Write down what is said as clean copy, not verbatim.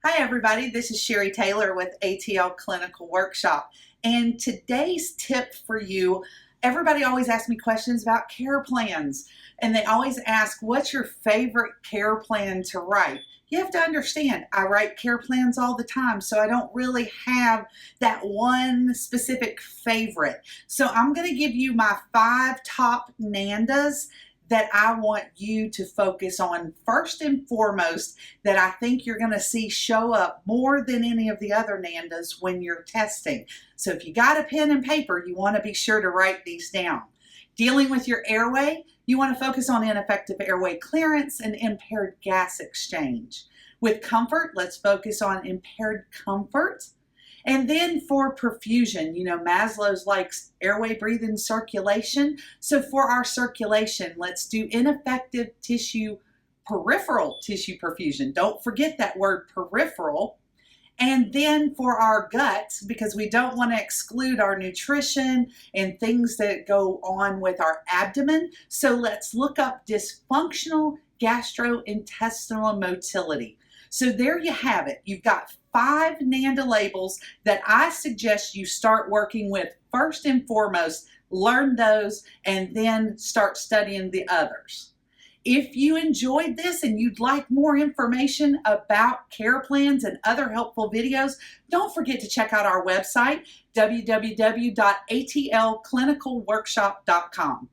Hi everybody, this is Sherry Taylor with ATL Clinical Workshop, and today's tip for you, everybody always asks me questions about care plans, and they always ask, what's your favorite care plan to write? You have to understand, I write care plans all the time, so I don't really have that one specific favorite. So I'm going to give you my 5 top Nandas that I want you to focus on first and foremost, that I think you're going to see show up more than any of the other Nandas when you're testing. So if you got a pen and paper, you want to be sure to write these down. Dealing with your airway, you want to focus on ineffective airway clearance and impaired gas exchange. With comfort, let's focus on impaired comfort. And then for perfusion, Maslow's likes airway, breathing, circulation. So for our circulation, let's do ineffective peripheral tissue perfusion. Don't forget that word peripheral. And then for our guts, because we don't want to exclude our nutrition and things that go on with our abdomen. So let's look up dysfunctional gastrointestinal motility. So there you have it. You've got 5 Nanda labels that I suggest you start working with first and foremost. Learn those and then start studying the others. If you enjoyed this and you'd like more information about care plans and other helpful videos, don't forget to check out our website, www.atlclinicalworkshop.com.